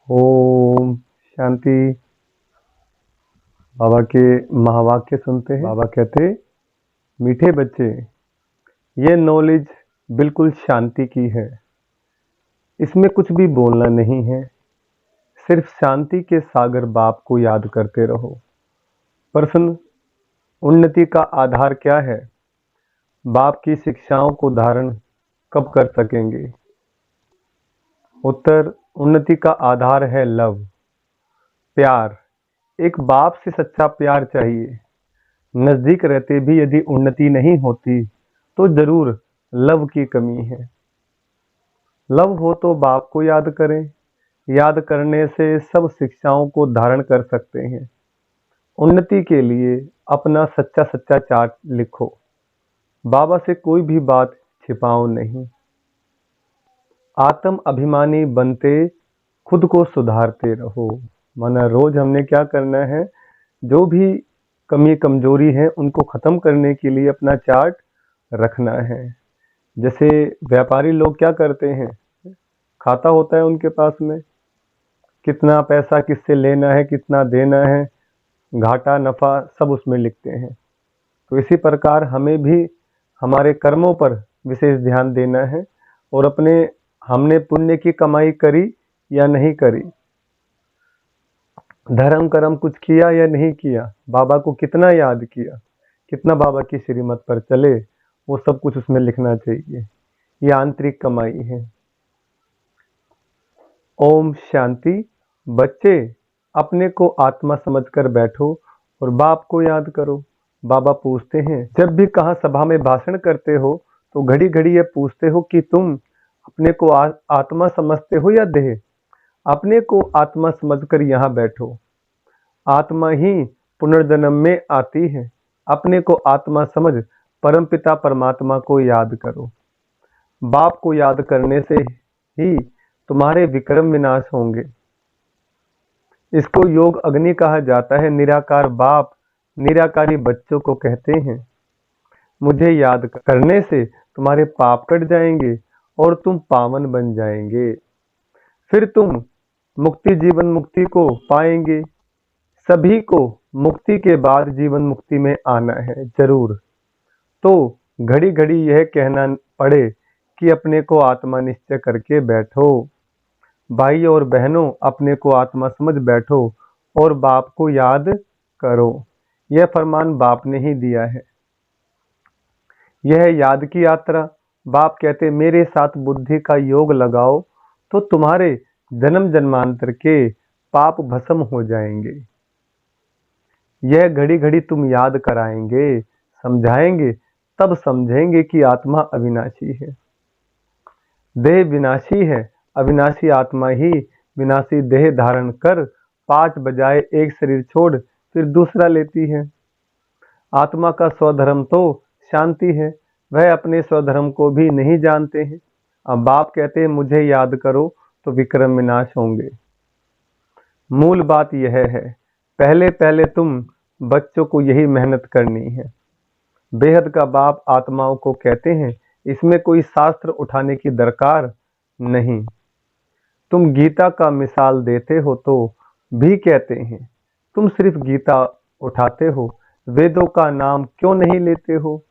ओम शांति। बाबा के महावाक्य सुनते हैं। बाबा कहते, मीठे बच्चे, ये नॉलेज बिल्कुल शांति की है। इसमें कुछ भी बोलना नहीं है, सिर्फ शांति के सागर बाप को याद करते रहो। प्रश्न, उन्नति का आधार क्या है? बाप की शिक्षाओं को धारण कब कर सकेंगे? उत्तर, उन्नति का आधार है लव, प्यार। एक बाप से सच्चा प्यार चाहिए। नजदीक रहते भी यदि उन्नति नहीं होती तो जरूर लव की कमी है। लव हो तो बाप को याद करें। याद करने से सब शिक्षाओं को धारण कर सकते हैं। उन्नति के लिए अपना सच्चा सच्चा चार्ट लिखो। बाबा से कोई भी बात छिपाओ नहीं। आत्म अभिमानी बनते खुद को सुधारते रहो। माना रोज हमने क्या करना है, जो भी कमी कमजोरी है उनको खत्म करने के लिए अपना चार्ट रखना है। जैसे व्यापारी लोग क्या करते हैं, खाता होता है उनके पास में, कितना पैसा किससे लेना है, कितना देना है, घाटा नफा सब उसमें लिखते हैं। तो इसी प्रकार हमें भी हमारे कर्मों पर विशेष ध्यान देना है और अपने हमने पुण्य की कमाई करी या नहीं करी, धर्म कर्म कुछ किया या नहीं किया, बाबा को कितना याद किया, कितना बाबा की श्रीमत पर चले, वो सब कुछ उसमें लिखना चाहिए। ये आंतरिक कमाई है। ओम शांति। बच्चे, अपने को आत्मा समझकर बैठो और बाप को याद करो। बाबा पूछते हैं, जब भी कहाँ सभा में भाषण करते हो तो घड़ी घड़ी ये पूछते हो कि तुम अपने को आत्मा समझते हो या देह? अपने को आत्मा समझकर यहाँ बैठो। आत्मा ही पुनर्जन्म में आती है। अपने को आत्मा समझ परमपिता परमात्मा को याद करो। बाप को याद करने से ही तुम्हारे विक्रम विनाश होंगे। इसको योग अग्नि कहा जाता है। निराकार बाप निराकारी बच्चों को कहते हैं, मुझे याद करने से तुम्हारे पाप कट जाएंगे और तुम पावन बन जाएंगे। फिर तुम मुक्ति जीवन मुक्ति को पाएंगे। सभी को मुक्ति के बाद जीवन मुक्ति में आना है जरूर। तो घड़ी घड़ी यह कहना पड़े कि अपने को आत्मा निश्चय करके बैठो। भाई और बहनों, अपने को आत्मा समझ बैठो और बाप को याद करो। यह फरमान बाप ने ही दिया है। यह याद की यात्रा। बाप कहते, मेरे साथ बुद्धि का योग लगाओ तो तुम्हारे जन्म जन्मांतर के पाप भस्म हो जाएंगे। यह घड़ी घड़ी तुम याद कराएंगे, समझाएंगे, तब समझेंगे कि आत्मा अविनाशी है। देह विनाशी है, अविनाशी आत्मा ही विनाशी देह धारण कर 5 बजाय एक शरीर छोड़ फिर दूसरा लेती है। आत्मा का स्वधर्म तो शांति है, वह अपने स्वधर्म को भी नहीं जानते हैं। अब बाप कहते हैं, मुझे याद करो तो विक्रम विनाश होंगे। मूल बात यह है, पहले पहले तुम बच्चों को यही मेहनत करनी है। बेहद का बाप आत्माओं को कहते हैं, इसमें कोई शास्त्र उठाने की दरकार नहीं। तुम गीता का मिसाल देते हो तो भी कहते हैं, तुम सिर्फ गीता उठाते हो, वेदों का नाम क्यों नहीं लेते हो?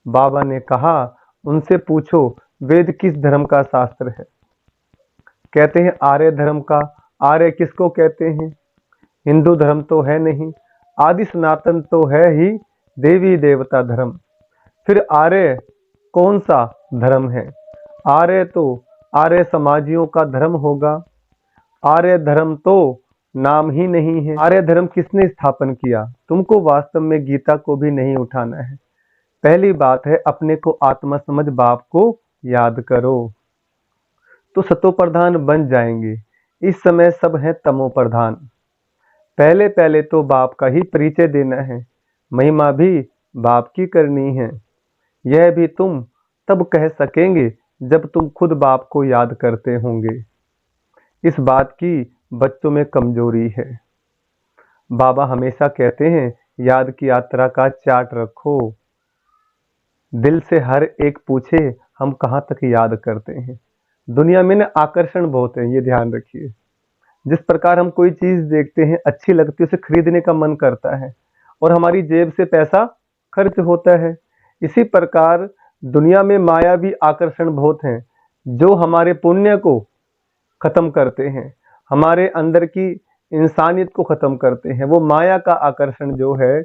बाबा ने कहा, उनसे पूछो वेद किस धर्म का शास्त्र है? कहते हैं आर्य धर्म का। आर्य किसको कहते हैं? हिंदू धर्म तो है नहीं, आदि सनातन तो है ही देवी देवता धर्म। फिर आर्य कौन सा धर्म है? आर्य तो आर्य समाजियों का धर्म होगा। आर्य धर्म तो नाम ही नहीं है। आर्य धर्म किसने स्थापन किया? तुमको वास्तव में गीता को भी नहीं उठाना है। पहली बात है, अपने को आत्मा समझ बाप को याद करो तो सतो प्रधान बन जाएंगे। इस समय सब है तमो प्रधान। पहले पहले तो बाप का ही परिचय देना है, महिमा भी बाप की करनी है। यह भी तुम तब कह सकेंगे जब तुम खुद बाप को याद करते होंगे। इस बात की बच्चों में कमजोरी है। बाबा हमेशा कहते हैं, याद की यात्रा का चार्ट रखो। दिल से हर एक पूछे, हम कहाँ तक याद करते हैं। दुनिया में ना आकर्षण बहुत है, ये ध्यान रखिए। जिस प्रकार हम कोई चीज देखते हैं अच्छी लगती है, उसे खरीदने का मन करता है और हमारी जेब से पैसा खर्च होता है। इसी प्रकार दुनिया में मायावी आकर्षण बहुत हैं जो हमारे पुण्य को खत्म करते हैं, हमारे अंदर की इंसानियत को खत्म करते हैं। वो माया का आकर्षण जो है,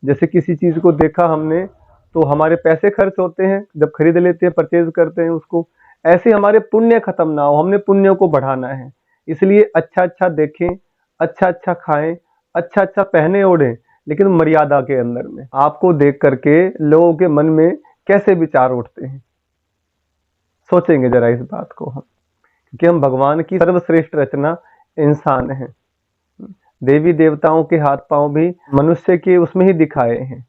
जैसे किसी चीज को देखा हमने तो हमारे पैसे खर्च होते हैं, जब खरीद लेते हैं, परचेज करते हैं उसको। ऐसे हमारे पुण्य खत्म ना हो, हमने पुण्य को बढ़ाना है। इसलिए अच्छा अच्छा देखें, अच्छा अच्छा खाएं, अच्छा अच्छा पहने ओढ़ें, लेकिन मर्यादा के अंदर में। आपको देख करके लोगों के मन में कैसे विचार उठते हैं, सोचेंगे जरा इस बात को हम, क्योंकि हम भगवान की सर्वश्रेष्ठ रचना इंसान हैं। देवी देवताओं के हाथ पांव भी मनुष्य के उसमें ही दिखाए हैं।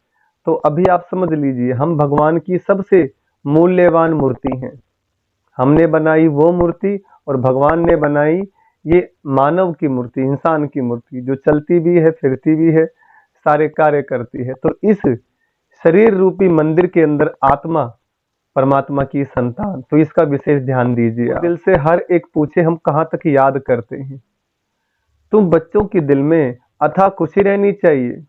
तो अभी आप समझ लीजिए, हम भगवान की सबसे मूल्यवान मूर्ति हैं। हमने बनाई वो मूर्ति और भगवान ने बनाई ये मानव की मूर्ति, इंसान की मूर्ति, जो चलती भी है, फिरती भी है, सारे कार्य करती है। तो इस शरीर रूपी मंदिर के अंदर आत्मा परमात्मा की संतान, तो इसका विशेष ध्यान दीजिए। दिल से हर एक पूछे हम कहाँ तक याद करते हैं। तुम बच्चों के दिल में अथाह खुशी रहनी चाहिए।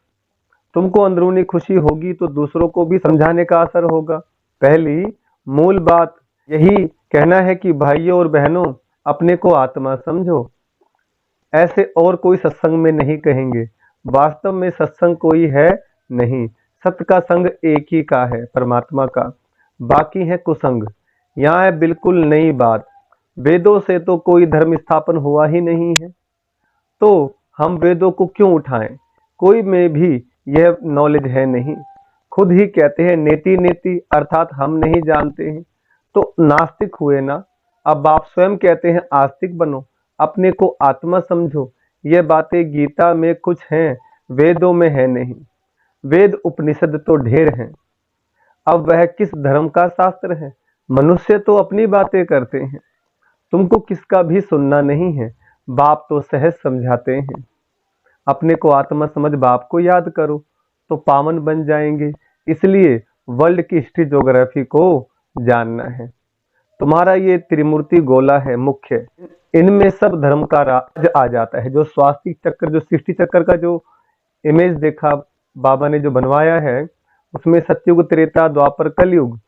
तुमको अंदरूनी खुशी होगी तो दूसरों को भी समझाने का असर होगा। पहली मूल बात यही कहना है कि भाइयों और बहनों, अपने को आत्मा समझो। ऐसे और कोई सत्संग में नहीं कहेंगे। वास्तव में सत्संग कोई है नहीं, सत्य का संग एक ही का है, परमात्मा का। बाकी है कुसंग। यहाँ है बिल्कुल नई बात। वेदों से तो कोई धर्म स्थापन हुआ ही नहीं है, तो हम वेदों को क्यों उठाएं? कोई में भी यह नॉलेज है नहीं। खुद ही कहते हैं नेति नेति, अर्थात हम नहीं जानते हैं, तो नास्तिक हुए ना। अब आप स्वयं कहते हैं आस्तिक बनो, अपने को आत्मा समझो। ये बातें गीता में कुछ हैं, वेदों में है नहीं। वेद उपनिषद तो ढेर हैं, अब वह किस धर्म का शास्त्र है? मनुष्य तो अपनी बातें करते हैं, तुमको किसका भी सुनना नहीं है। बाप तो सहज समझाते हैं। अपने को आत्मा समझ बाप को याद करो तो पावन बन जाएंगे। इसलिए वर्ल्ड की हिस्ट्री ज्योग्राफी को जानना है। तुम्हारा ये त्रिमूर्ति गोला है मुख्य, इनमें सब धर्म का राज आ जाता है। जो स्वास्तिक चक्र, जो सृष्टि चक्र का जो इमेज देखा बाबा ने जो बनवाया है, उसमें सतयुग, त्रेता, द्वापर, कलयुग।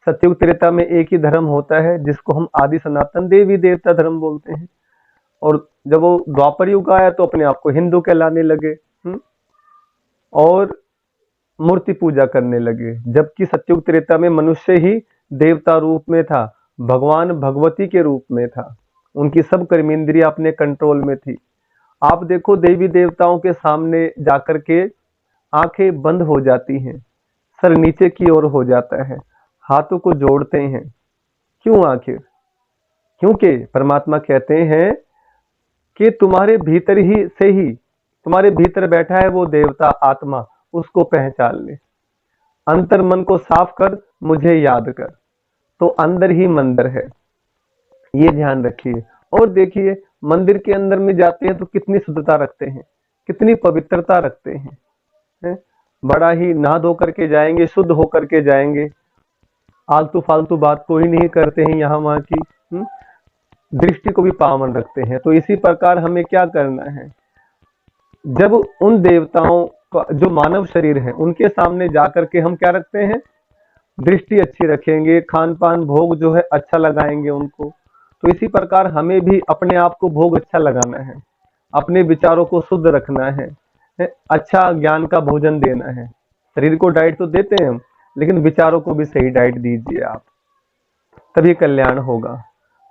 सतयुग त्रेता में एक ही धर्म होता है जिसको हम आदि सनातन देवी देवता धर्म बोलते हैं। और जब वो द्वापर युग आया तो अपने आप को हिंदू कहलाने लगे और मूर्ति पूजा करने लगे। जबकि सतयुग त्रेता में मनुष्य ही देवता रूप में था, भगवान भगवती के रूप में था, उनकी सब कर्मेंद्रियां अपने कंट्रोल में थी। आप देखो देवी देवताओं के सामने जाकर के आंखें बंद हो जाती हैं, सर नीचे की ओर हो जाता है, हाथों को जोड़ते हैं। क्यों आखिर? क्योंकि परमात्मा कहते हैं कि तुम्हारे भीतर ही से ही, तुम्हारे भीतर बैठा है वो देवता आत्मा, उसको पहचान ले। अंतर मन को साफ कर, मुझे याद कर, तो अंदर ही मंदिर है। ये ध्यान रखिए। और देखिए, मंदिर के अंदर में जाते हैं तो कितनी शुद्धता रखते हैं, कितनी पवित्रता रखते हैं। बड़ा ही नहा धो करके जाएंगे, शुद्ध होकर के जाएंगे, आलतू फालतू बात कोई नहीं करते हैं यहाँ वहाँ की। दृष्टि को भी पावन रखते हैं। तो इसी प्रकार हमें क्या करना है, जब उन देवताओं का जो मानव शरीर है उनके सामने जाकर के हम क्या रखते हैं, दृष्टि अच्छी रखेंगे, खान पान भोग जो है अच्छा लगाएंगे उनको। तो इसी प्रकार हमें भी अपने आप को भोग अच्छा लगाना है, अपने विचारों को शुद्ध रखना है, अच्छा ज्ञान का भोजन देना है। शरीर को डाइट तो देते हैं हम, लेकिन विचारों को भी सही डाइट दीजिए आप, तभी कल्याण होगा।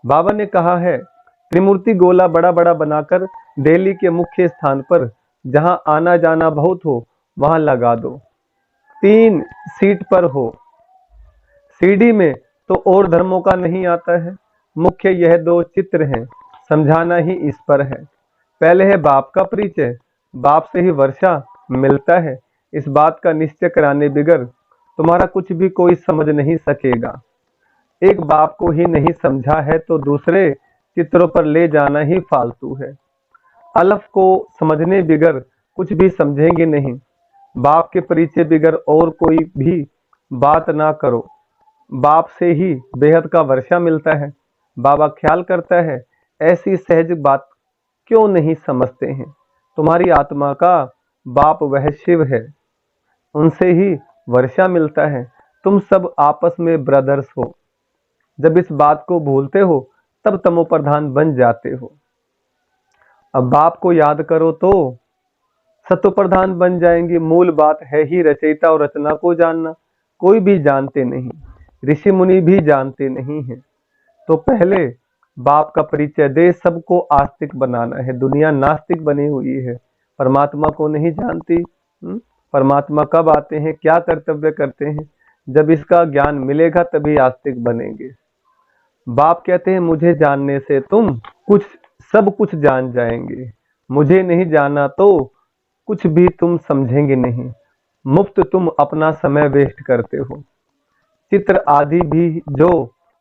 बाबा ने कहा है त्रिमूर्ति गोला बड़ा बड़ा बनाकर दिल्ली के मुख्य स्थान पर जहां आना जाना बहुत हो वहां लगा दो। 3 सीट पर हो। सीढ़ी में तो और धर्मों का नहीं आता है, मुख्य यह 2 चित्र हैं, समझाना ही इस पर है। पहले है बाप का परिचय, बाप से ही वर्षा मिलता है। इस बात का निश्चय कराने बिगर तुम्हारा कुछ भी कोई समझ नहीं सकेगा। एक बाप को ही नहीं समझा है तो दूसरे चित्रों पर ले जाना ही फालतू है। अलफ को समझने बिगर कुछ भी समझेंगे नहीं। बाप के परिचय बिगर और कोई भी बात ना करो। बाप से ही बेहद का वर्षा मिलता है, बाबा ख्याल करता है। ऐसी सहज बात क्यों नहीं समझते हैं? तुम्हारी आत्मा का बाप वह शिव है, उनसे ही वर्षा मिलता है। तुम सब आपस में ब्रदर्स हो। जब इस बात को भूलते हो तब तमो प्रधान बन जाते हो। अब बाप को याद करो तो सत्व प्रधान बन जाएंगे। मूल बात है ही रचयिता और रचना को जानना। कोई भी जानते नहीं, ऋषि मुनि भी जानते नहीं है। तो पहले बाप का परिचय दे। सबको आस्तिक बनाना है। दुनिया नास्तिक बनी हुई है, परमात्मा को नहीं जानती। परमात्मा कब आते हैं, क्या कर्तव्य करते हैं? जब इसका ज्ञान मिलेगा तभी आस्तिक बनेंगे। बाप कहते हैं मुझे जानने से तुम सब कुछ जान जाएंगे। मुझे नहीं जाना तो कुछ भी तुम समझेंगे नहीं। मुफ्त तुम अपना समय वेस्ट करते हो। चित्र आदि भी जो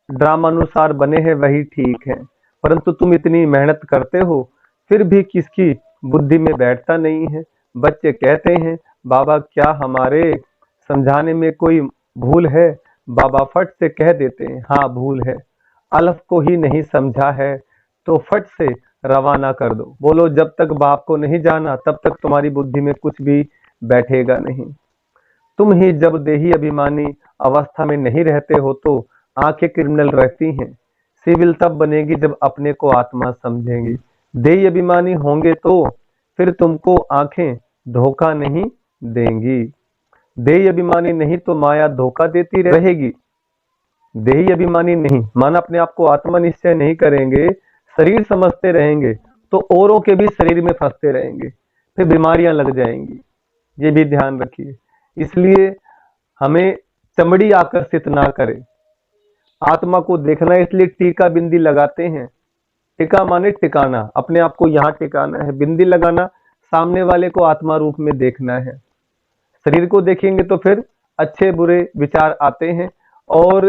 ड्रामानुसार बने हैं वही ठीक है, परंतु तुम इतनी मेहनत करते हो फिर भी किसकी बुद्धि में बैठता नहीं है। बच्चे कहते हैं बाबा क्या हमारे समझाने में कोई भूल है? बाबा फट से कह देते हैं हाँ भूल है। अलफ को ही नहीं समझा है तो फट से रवाना कर दो। बोलो जब तक बाप को नहीं जाना तब तक तुम्हारी बुद्धि में कुछ भी बैठेगा नहीं। तुम ही जब देही अभिमानी अवस्था में नहीं रहते हो तो आंखें क्रिमिनल रहती हैं। सिविल तब बनेगी जब अपने को आत्मा समझेंगी। देही अभिमानी होंगे तो फिर तुमको आंखें धोखा नहीं देंगी। देही अभिमानी नहीं तो माया धोखा देती रहेगी। देही अभिमानी नहीं माना अपने आप को आत्मा निश्चय नहीं करेंगे, शरीर समझते रहेंगे तो औरों के भी शरीर में फंसते रहेंगे, फिर बीमारियां लग जाएंगी। ये भी ध्यान रखिए। इसलिए हमें चमड़ी आकर्षित ना करे, आत्मा को देखना। इसलिए टीका बिंदी लगाते हैं। टीका माने टिकाना, अपने आप को यहाँ टिकाना है। बिंदी लगाना सामने वाले को आत्मा रूप में देखना है। शरीर को देखेंगे तो फिर अच्छे बुरे विचार आते हैं और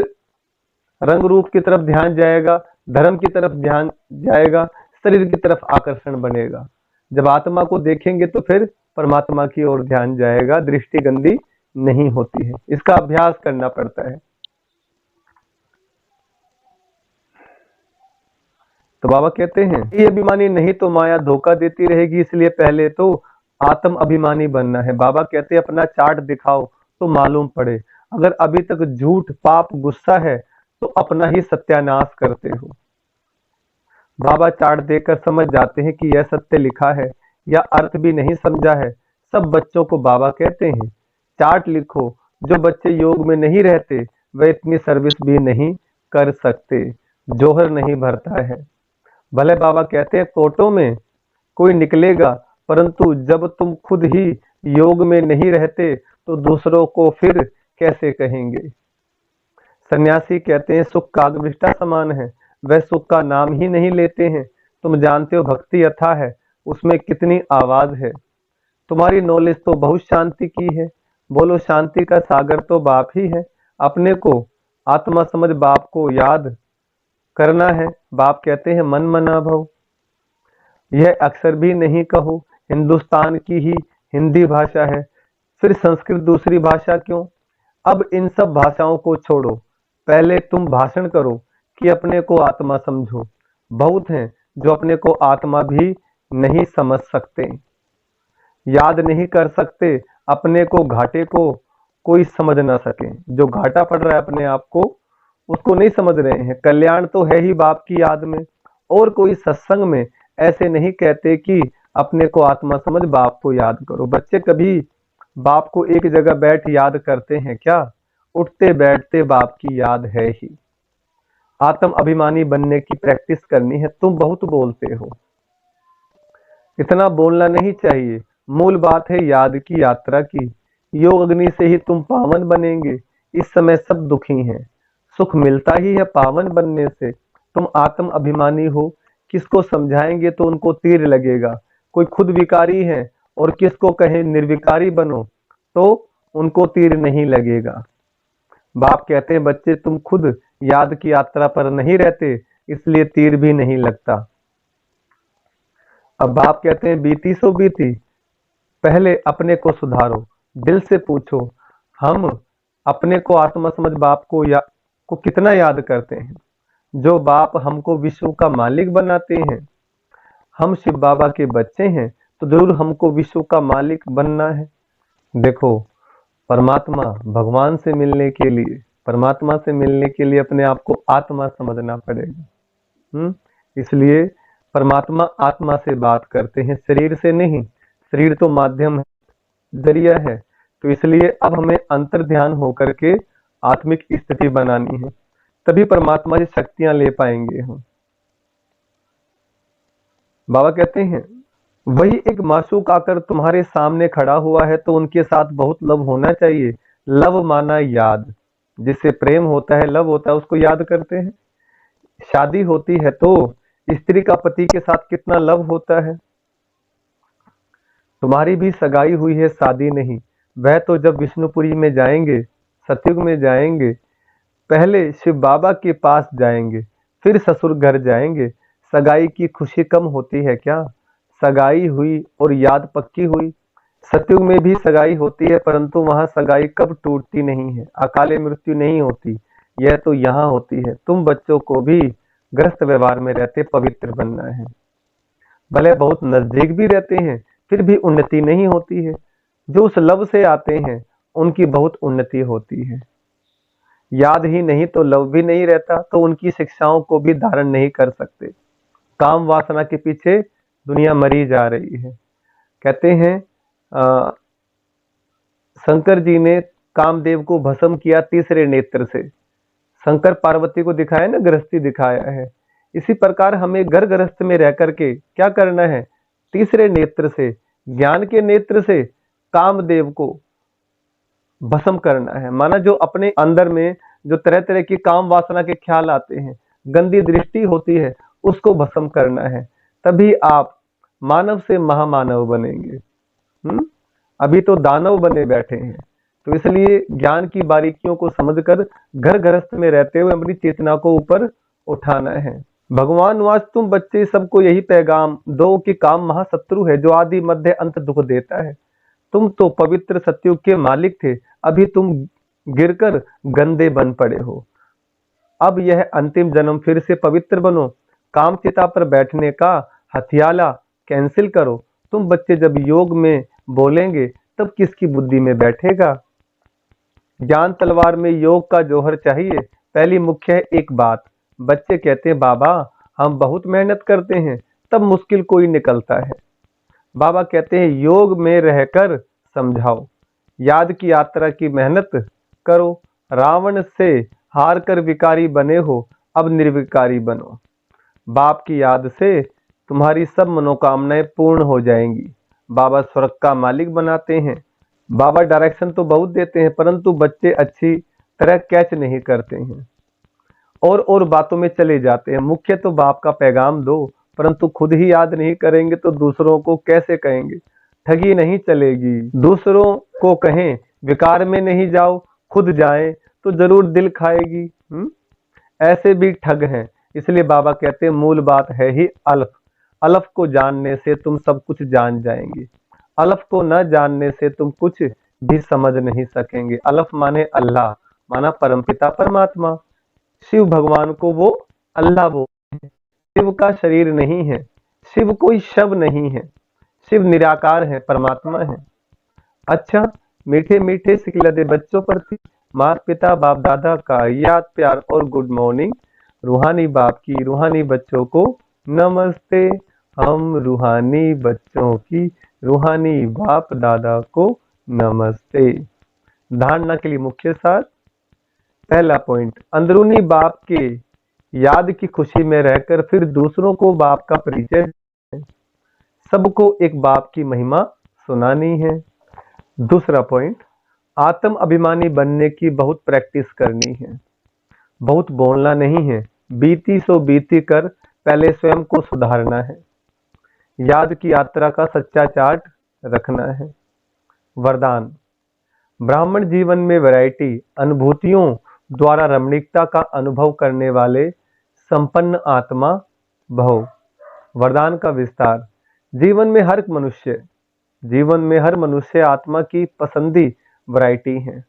रंग रूप की तरफ ध्यान जाएगा, धर्म की तरफ ध्यान जाएगा, शरीर की तरफ आकर्षण बनेगा। जब आत्मा को देखेंगे तो फिर परमात्मा की ओर ध्यान जाएगा, दृष्टि गंदी नहीं होती है। इसका अभ्यास करना पड़ता है। तो बाबा कहते हैं ये अभिमानी नहीं तो माया धोखा देती रहेगी, इसलिए पहले तो आत्म अभिमानी बनना है। बाबा कहते हैं अपना चार्ट दिखाओ तो मालूम पड़े। अगर अभी तक झूठ पाप गुस्सा है तो अपना ही सत्यानाश करते हो। बाबा चार्ट देखकर समझ जाते हैं कि यह सत्य लिखा है या अर्थ भी नहीं समझा है। सब बच्चों को बाबा कहते हैं चार्ट लिखो। जो बच्चे योग में नहीं रहते वे इतनी सर्विस भी नहीं कर सकते, जोहर नहीं भरता है। भले बाबा कहते हैं फोटो में कोई निकलेगा, परंतु जब तुम खुद ही योग में नहीं रहते तो दूसरों को फिर कैसे कहेंगे? सन्यासी कहते हैं सुख कागविष्टा समान है, वह सुख का नाम ही नहीं लेते हैं। तुम जानते हो भक्ति अथाह है, उसमें कितनी आवाज है। तुम्हारी नॉलेज तो बहुत शांति की है। बोलो शांति का सागर तो बाप ही है। अपने को आत्मा समझ बाप को याद करना है। बाप कहते हैं मन मना भव। यह अक्सर भी नहीं कहो। हिंदुस्तान की ही हिंदी भाषा है, फिर संस्कृत दूसरी भाषा क्यों? अब इन सब भाषाओं को छोड़ो, पहले तुम भाषण करो कि अपने को आत्मा समझो। बहुत हैं जो अपने को आत्मा भी नहीं समझ सकते, याद नहीं कर सकते, अपने को घाटे को कोई समझ ना सके। जो घाटा पड़ रहा है अपने आप को उसको नहीं समझ रहे हैं। कल्याण तो है ही बाप की याद में। और कोई सत्संग में ऐसे नहीं कहते कि अपने को आत्मा समझ बाप को याद करो। बच्चे कभी बाप को एक जगह बैठ याद करते हैं क्या? उठते बैठते बाप की याद है ही। आत्म अभिमानी बनने की प्रैक्टिस करनी है। तुम बहुत बोलते हो, इतना बोलना नहीं चाहिए। मूल बात है याद की यात्रा की। योग अग्नि से ही तुम पावन बनेंगे। इस समय सब दुखी हैं, सुख मिलता ही है पावन बनने से। तुम आत्म अभिमानी हो, किसको समझाएंगे तो उनको तीर लगेगा। कोई खुद विकारी है और किसको कहे निर्विकारी बनो तो उनको तीर नहीं लगेगा। बाप कहते हैं बच्चे तुम खुद याद की यात्रा पर नहीं रहते, इसलिए तीर भी नहीं लगता। अब बाप कहते हैं बीती सो बीती, पहले अपने को सुधारो। दिल से पूछो हम अपने को आत्मा समझ बाप को कितना याद करते हैं? जो बाप हमको विश्व का मालिक बनाते हैं, हम शिव बाबा के बच्चे हैं तो जरूर हमको विश्व का मालिक बनना है। देखो, परमात्मा भगवान से मिलने के लिए, परमात्मा से मिलने के लिए अपने आप को आत्मा समझना पड़ेगा। इसलिए परमात्मा आत्मा से बात करते हैं, शरीर से नहीं। शरीर तो माध्यम है, जरिया है। तो इसलिए अब हमें अंतर ध्यान होकर के आत्मिक स्थिति बनानी है, तभी परमात्मा की शक्तियां ले पाएंगे हम। बाबा कहते हैं, वही एक मासूक आकर तुम्हारे सामने खड़ा हुआ है तो उनके साथ बहुत लव होना चाहिए। लव माना याद, जिससे प्रेम होता है, लव होता है, उसको याद करते हैं। शादी होती है तो स्त्री का पति के साथ कितना लव होता है। तुम्हारी भी सगाई हुई है, शादी नहीं। वह तो जब विष्णुपुरी में जाएंगे, सतयुग में जाएंगे, पहले शिव बाबा के पास जाएंगे, फिर ससुर घर जाएंगे। सगाई की खुशी कम होती है क्या? सगाई हुई और याद पक्की हुई। सतयुग में भी सगाई होती है, परंतु वहां सगाई कब टूटती नहीं है, अकाले मृत्यु नहीं होती। यह तो यहाँ होती है। तुम बच्चों को भी ग्रस्त व्यवहार में रहते पवित्र बनना है। भले बहुत नजदीक भी रहते हैं, फिर भी उन्नति नहीं होती है। जो उस लव से आते हैं उनकी बहुत उन्नति होती है। याद ही नहीं तो लव भी नहीं रहता, तो उनकी शिक्षाओं को भी धारण नहीं कर सकते। काम वासना के पीछे दुनिया मरी जा रही है। कहते हैं शंकर जी ने कामदेव को भस्म किया तीसरे नेत्र से। शंकर पार्वती को दिखाया ना, गृहस्थी दिखाया है। इसी प्रकार हमें घर गृहस्थ में रह करके क्या करना है? तीसरे नेत्र से, ज्ञान के नेत्र से कामदेव को भस्म करना है। माना जो अपने अंदर में जो तरह तरह की काम वासना के ख्याल आते हैं, गंदी दृष्टि होती है, उसको भस्म करना है। तभी आप मानव से महामानव बनेंगे। अभी तो दानव बने बैठे हैं। तो इसलिए ज्ञान की बारीकियों को समझकर घर गृहस्थ में रहते हुए अपनी चेतना को ऊपर उठाना है। भगवान वास तुम बच्चे सबको यही पैगाम दो कि काम महाशत्रु है, जो आदि मध्य अंत दुख देता है। तुम तो पवित्र सतयुग के मालिक थे, अभी तुम गिरकर गंदे बन पड़े हो। अब यह अंतिम जन्म फिर से पवित्र बनो। काम चिता पर बैठने का हथियाला कैंसिल करो। तुम बच्चे जब योग में बोलेंगे तब किसकी बुद्धि में बैठेगा? ज्ञान तलवार में योग का जौहर चाहिए। पहली मुख्य है एक बात। बच्चे कहते हैं बाबा हम बहुत मेहनत करते हैं, तब मुश्किल कोई निकलता है। बाबा कहते हैं योग में रहकर समझाओ। याद की यात्रा की मेहनत करो। रावण से हार कर विकारी बने हो, अब निर्विकारी बनो। बाप की याद से तुम्हारी सब मनोकामनाएं पूर्ण हो जाएंगी। बाबा स्वर्ग का मालिक बनाते हैं। बाबा डायरेक्शन तो बहुत देते हैं, परंतु बच्चे अच्छी तरह कैच नहीं करते हैं और बातों में चले जाते हैं। मुख्य तो बाप का पैगाम दो, परंतु खुद ही याद नहीं करेंगे तो दूसरों को कैसे कहेंगे? ठगी नहीं चलेगी। दूसरों को कहें विकार में नहीं जाओ, खुद जाएं तो जरूर दिल खाएगी। ऐसे भी ठग हैं। इसलिए बाबा कहते हैं मूल बात है ही अलफ। अलफ को जानने से तुम सब कुछ जान जाएंगे। अलफ को न जानने से तुम कुछ भी समझ नहीं सकेंगे। अलफ माने अल्लाह, माना परमपिता परमात्मा। शिव भगवान को वो अल्लाह बोलते हैं। शिव का शरीर नहीं है, शिव कोई शव नहीं है। शिव निराकार है, परमात्मा है। अच्छा, मीठे मीठे सिखलते बच्चों प्रति माता पिता बाप दादा का याद प्यार और गुड मॉर्निंग। रूहानी बाप की रूहानी बच्चों को नमस्ते। हम रूहानी बच्चों की रूहानी बाप दादा को नमस्ते। धारणा के लिए मुख्य सार। पहला पॉइंट, अंदरूनी बाप के याद की खुशी में रहकर फिर दूसरों को बाप का परिचय। सबको एक बाप की महिमा सुनानी है। दूसरा पॉइंट, आत्म अभिमानी बनने की बहुत प्रैक्टिस करनी है। बहुत बोलना नहीं है, बीती सो बीती कर पहले स्वयं को सुधारना है। याद की यात्रा का सच्चा चार्ट रखना है। वरदान, ब्राह्मण जीवन में वैरायटी, अनुभूतियों द्वारा रमणीकता का अनुभव करने वाले संपन्न आत्मा भव। वरदान का विस्तार, जीवन में हर मनुष्य आत्मा की पसंदी वैरायटी है।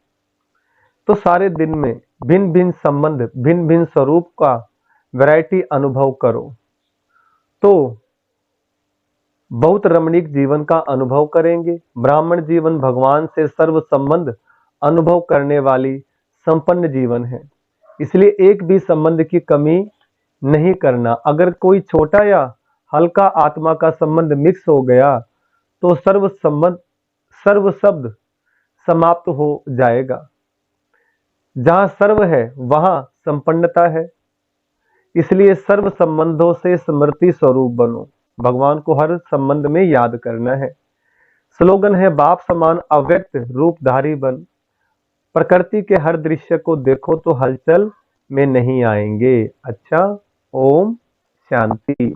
तो सारे दिन में भिन्न भिन्न संबंध, भिन्न भिन्न स्वरूप का वैरायटी अनुभव करो। तो बहुत रमणीक जीवन का अनुभव करेंगे। ब्राह्मण जीवन भगवान से सर्व संबंध अनुभव करने वाली संपन्न जीवन है, इसलिए एक भी संबंध की कमी नहीं करना। अगर कोई छोटा या हल्का आत्मा का संबंध मिक्स हो गया तो सर्व शब्द समाप्त हो जाएगा। जहां सर्व है वहां संपन्नता है, इसलिए सर्व संबंधों से स्मृति स्वरूप बनो। भगवान को हर संबंध में याद करना है। स्लोगन है, बाप समान अव्यक्त रूपधारी बन। प्रकृति के हर दृश्य को देखो तो हलचल में नहीं आएंगे। अच्छा, ओम शांति।